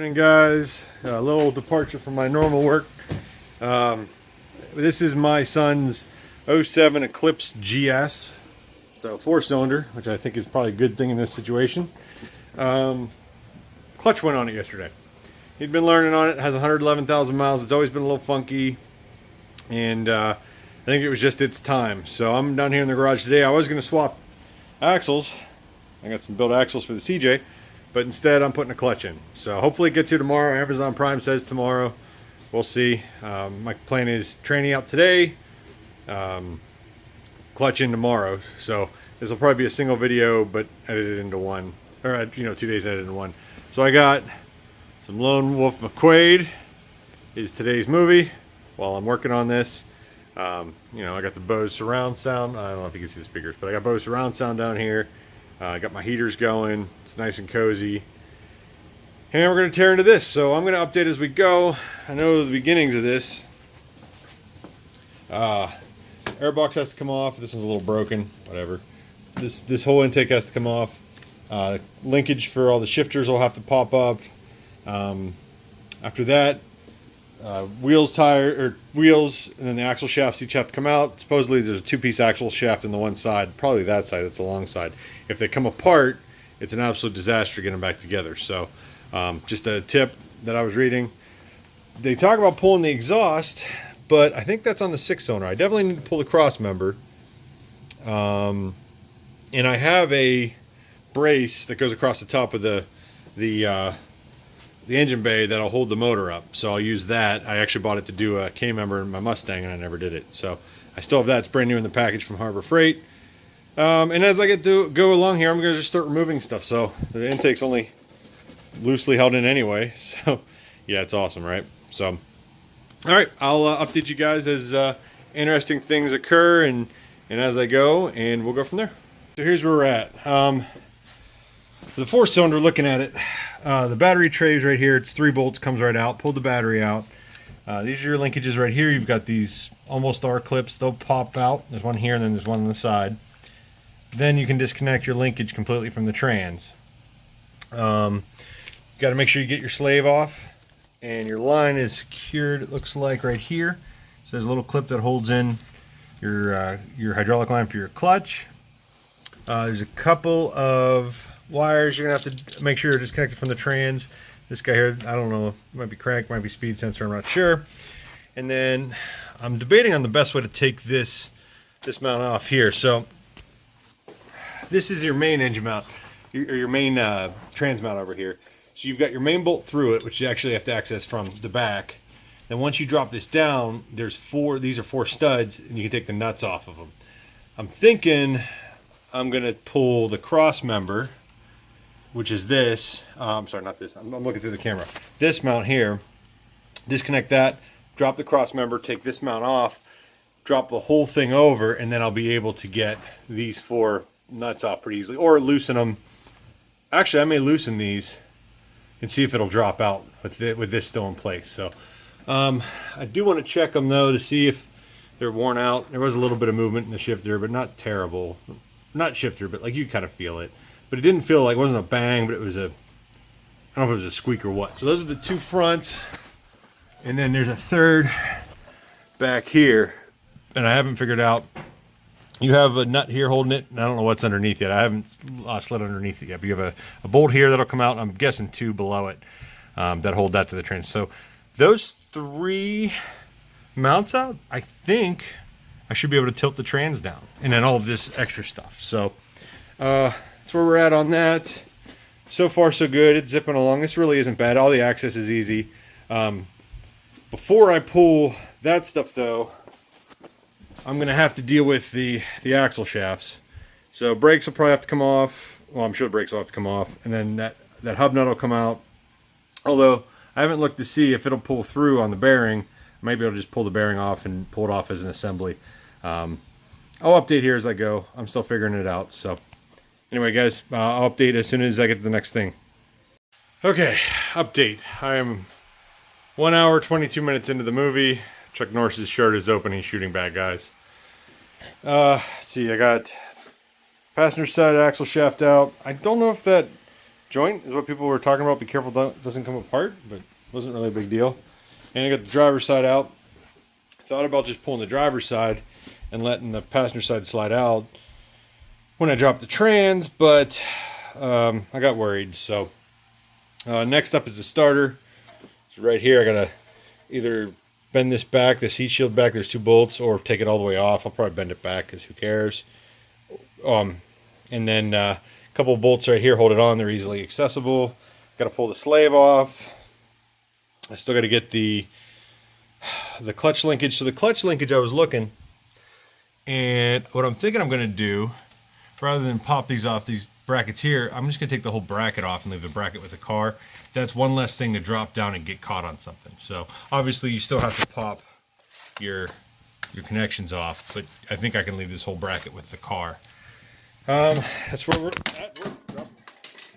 Morning, guys. A little departure from my normal work. This is my son's '07 Eclipse GS, so 4-cylinder, which I think is probably a good thing in this situation. Clutch went on it yesterday. He'd been learning on it. Has 111,000 miles. It's always been a little funky, and I think it was just its time. So I'm down here in the garage today. I was going to swap axles. I got some built axles for the CJ, but instead I'm putting a clutch in. So hopefully it gets here tomorrow. Amazon Prime says tomorrow. We'll see. My plan is training out today, clutch in tomorrow. So this will probably be a single video, but edited into one, or 2 days edited into one. So I got some Lone Wolf McQuade is today's movie while I'm working on this. I got the Bose surround sound. I don't know if you can see the speakers, but I got Bose surround sound down here. I got my heaters going. It's nice and cozy. And we're going to tear into this. So I'm going to update as we go. I know the beginnings of this. Airbox has to come off. This one's a little broken. Whatever. This whole intake has to come off. Linkage for all the shifters will have to pop up. After that, wheels, and then the axle shafts each have to come out. Supposedly there's a 2-piece axle shaft on the one side, probably that side, it's the long side. If they come apart, it's an absolute disaster getting them back together. So just a tip that I was reading. They talk about pulling the exhaust, but I think that's on the 6-cylinder. I definitely need to pull the cross member. And I have a brace that goes across the top of the engine bay that'll hold the motor up, so I'll use that. I actually bought it to do a K-member in my Mustang, and I never did it, so I still have that. It's brand new in the package from Harbor Freight. And as I get to go along here, I'm going to just start removing stuff. So the intake's only loosely held in anyway, so yeah, it's awesome, right? So all right, I'll update you guys as interesting things occur and as I go, and we'll go from there. So here's where we're at. For the 4-cylinder, looking at it, the battery tray is right here. It's 3 bolts, comes right out. Pull the battery out. These are your linkages right here. You've got these almost R clips. They'll pop out. There's one here and then there's one on the side. Then you can disconnect your linkage completely from the trans. You got to make sure you get your slave off, and your line is secured, it looks like, right here. So there's a little clip that holds in your hydraulic line for your clutch. There's a couple of wires you're gonna have to make sure are disconnected from the trans. This guy here, I don't know, it might be crank, might be speed sensor, I'm not sure. And then I'm debating on the best way to take this mount off here. So this is your main engine mount, your main trans mount over here. So you've got your main bolt through it, which you actually have to access from the back. Then once you drop this down, there's these are 4 studs, and you can take the nuts off of them. I'm thinking I'm gonna pull the cross member, which is this. I'm sorry, not this. I'm looking through the camera. This mount here, disconnect that, drop the cross member, take this mount off, drop the whole thing over, and then I'll be able to get these 4 nuts off pretty easily, or loosen them. Actually, I may loosen these and see if it'll drop out with this still in place. So I do want to check them though to see if they're worn out. There was a little bit of movement in the shifter, but not terrible. Not shifter, but like you kind of feel it. But it didn't feel like, it wasn't a bang, but it was I don't know if it was a squeak or what. So those are the 2 fronts. And then there's a 3rd back here. And I haven't figured out. You have a nut here holding it, and I don't know what's underneath yet. I haven't slid underneath it yet. But you have a bolt here that'll come out, and I'm guessing 2 below it that hold that to the trans. So those 3 mounts out, I think I should be able to tilt the trans down. And then all of this extra stuff. So that's where we're at on that. So far so good. It's zipping along. This really isn't bad. All the access is easy. Before I pull that stuff though, I'm gonna have to deal with the axle shafts. So brakes will probably have to come off. Well, I'm sure the brakes will have to come off, and then that hub nut will come out. Although I haven't looked to see if it'll pull through on the bearing. Maybe I'll just pull the bearing off and pull it off as an assembly. I'll update here as I go. I'm still figuring it out. So anyway, guys, I'll update as soon as I get to the next thing. Okay, update. I am 1 hour, 22 minutes into the movie. Chuck Norris's shirt is open. He's shooting bad guys. Let's see, I got passenger side axle shaft out. I don't know if that joint is what people were talking about. Be careful it doesn't come apart, but it wasn't really a big deal. And I got the driver's side out. Thought about just pulling the driver's side and letting the passenger side slide out when I dropped the trans, but I got worried. So next up is the starter. So right here I gotta either bend this back, this heat shield back, there's 2 bolts, or take it all the way off. I'll probably bend it back because who cares. And then a couple of bolts right here hold it on. They're easily accessible. Got to pull the slave off. I still got to get the clutch linkage. So the clutch linkage, I was looking, and what I'm thinking I'm going to do, rather than pop these off these brackets here, I'm just going to take the whole bracket off and leave the bracket with the car. That's one less thing to drop down and get caught on something. So obviously you still have to pop your connections off, but I think I can leave this whole bracket with the car. That's where we're at.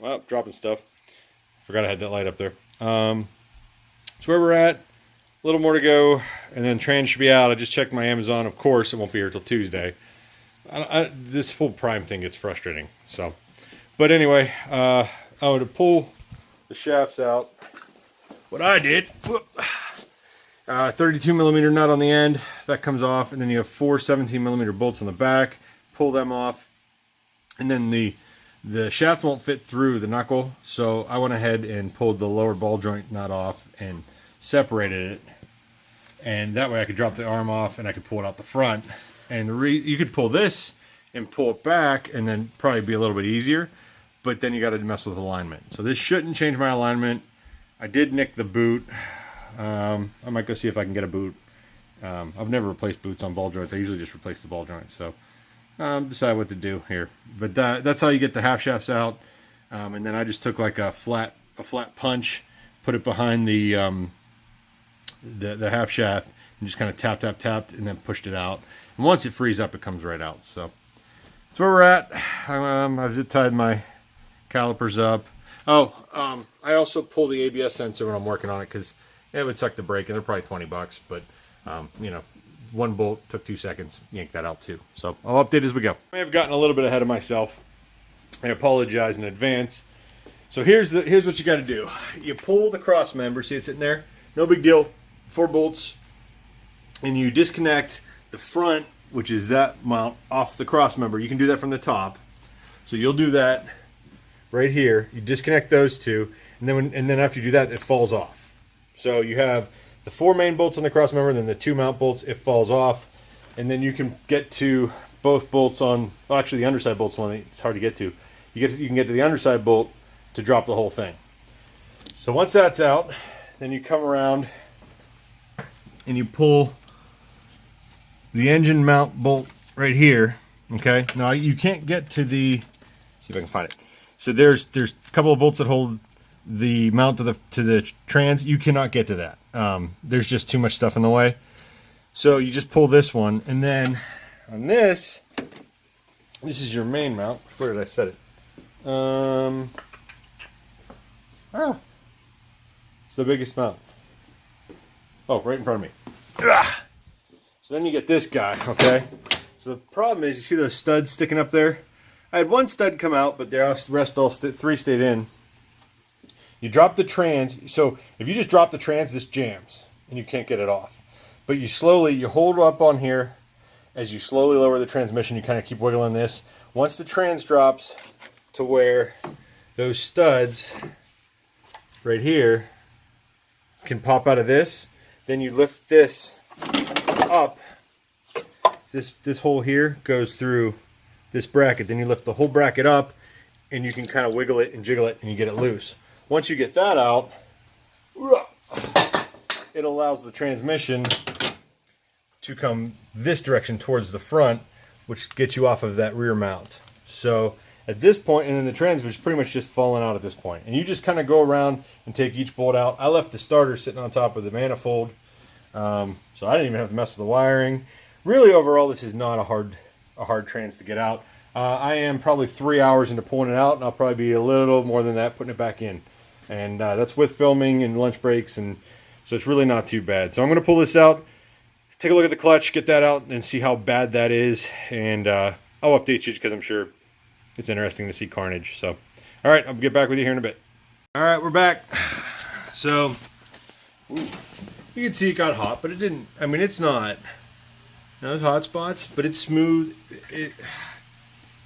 Well, dropping stuff. Forgot I had that light up there. That's where we're at. A little more to go, and then trans should be out. I just checked my Amazon. Of course, it won't be here till Tuesday. This full prime thing gets frustrating. So, but anyway, I would pull the shafts out. What I did, 32 millimeter nut on the end that comes off, and then you have 4 17 millimeter bolts on the back. Pull them off, and then the shaft won't fit through the knuckle, so I went ahead and pulled the lower ball joint nut off and separated it, and that way I could drop the arm off and I could pull it out the front. And you could pull this and pull it back, and then probably be a little bit easier, but then you got to mess with alignment. So this shouldn't change my alignment. I did nick the boot. I might go see if I can get a boot. I've never replaced boots on ball joints. I usually just replace the ball joints. So decide what to do here. But that's how you get the half shafts out. And then I just took like a flat punch, put it behind the half shaft, and just kind of tapped, and then pushed it out. And once it frees up, it comes right out. So that's where we're at. I've zip tied my calipers up. I also pull the ABS sensor when I'm working on it because it would suck the brake, and they're probably $20. But you know, one bolt took 2 seconds. Yank that out too. So I'll update as we go. I may have gotten a little bit ahead of myself. I apologize in advance. So here's what you got to do. You pull the cross member. See it sitting there? No big deal. 4 bolts, and you disconnect the front, which is that mount, off the cross member. You can do that from the top. So you'll do that right here. You disconnect those two, and then after you do that, it falls off. So you have the 4 main bolts on the cross member, and then the 2 mount bolts. It falls off, and then you can get to both bolts on. Well, actually, the underside bolt's one it's hard to get to. You can get to the underside bolt to drop the whole thing. So once that's out, then you come around and you pull the engine mount bolt right here. Okay, now you can't get to the, see if I can find it. So there's a couple of bolts that hold the mount to the trans. You cannot get to that. There's just too much stuff in the way. So you just pull this one, and then on this is your main mount. Where did I set it? It's the biggest mount. Oh, right in front of me. So then you get this guy, okay? So the problem is, you see those studs sticking up there? I had 1 stud come out, but the rest all 3 stayed in. You drop the trans. So if you just drop the trans, this jams, and you can't get it off. But you hold up on here. As you slowly lower the transmission, you kind of keep wiggling this. Once the trans drops to where those studs right here can pop out of this, then you lift this up. This hole here goes through this bracket. Then you lift the whole bracket up, and you can kind of wiggle it and jiggle it, and you get it loose. Once you get that out, it allows the transmission to come this direction towards the front, which gets you off of that rear mount. So at this point, and then the transmission is pretty much just falling out at this point. And you just kind of go around and take each bolt out. I left the starter sitting on top of the manifold, so I didn't even have to mess with the wiring. Really, overall, this is not a hard trans to get out. I am probably 3 hours into pulling it out, and I'll probably be a little more than that putting it back in. And that's with filming and lunch breaks, and so it's really not too bad. So I'm going to pull this out, take a look at the clutch, get that out, and see how bad that is. And I'll update you because I'm sure it's interesting to see carnage. So All right, I'll get back with you here in a bit. All right, we're back. So you can see it got hot, but it didn't. I mean, it's not. There's hot spots, but it's smooth. It's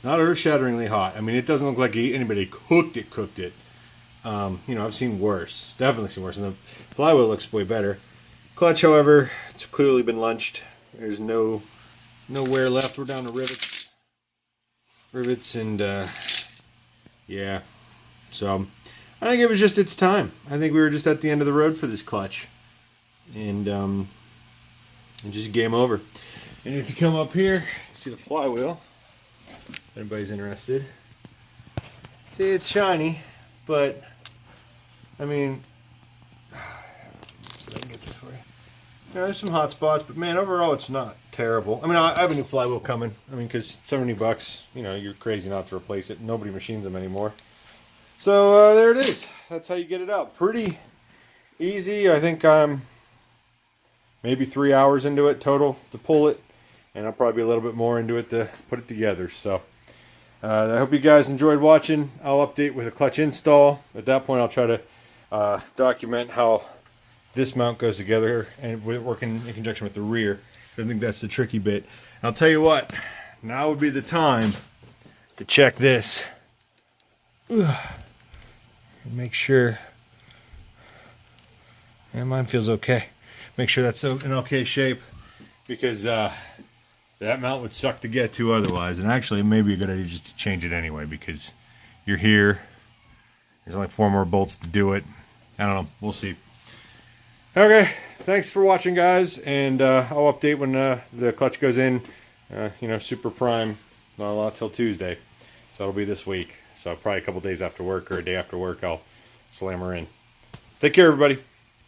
not earth-shatteringly hot. I mean, it doesn't look like anybody cooked it. You know, I've seen worse. Definitely seen worse. And the flywheel looks way better. Clutch, however, it's clearly been lunched. There's no wear left. We're down to rivets, and yeah. So I think it was just its time. I think we were just at the end of the road for this clutch, and just game over. And if you come up here, you see the flywheel. If anybody's interested. See, it's shiny, but I mean, so I can get this way. Yeah, there's some hot spots, but man, overall, it's not terrible. I mean, I have a new flywheel coming. I mean, because $70, you know, you're crazy not to replace it. Nobody machines them anymore. So there it is. That's how you get it out. Pretty easy. I think I'm maybe 3 hours into it total to pull it, and I'll probably be a little bit more into it to put it together. So I hope you guys enjoyed watching. I'll update with a clutch install. At that point, I'll try to document how this mount goes together and working in conjunction with the rear. I think that's the tricky bit. And I'll tell you what, now would be the time to check this. And make sure, and mine feels okay. Make sure that's in okay shape, because that mount would suck to get to otherwise. And actually, it may be a good idea just to change it anyway, because you're here. There's only 4 more bolts to do it. I don't know. We'll see. Okay, thanks for watching, guys, and I'll update when the clutch goes in. You know, super prime, not a lot till Tuesday, so it'll be this week. So probably a couple days after work or a day after work, I'll slam her in. Take care, everybody.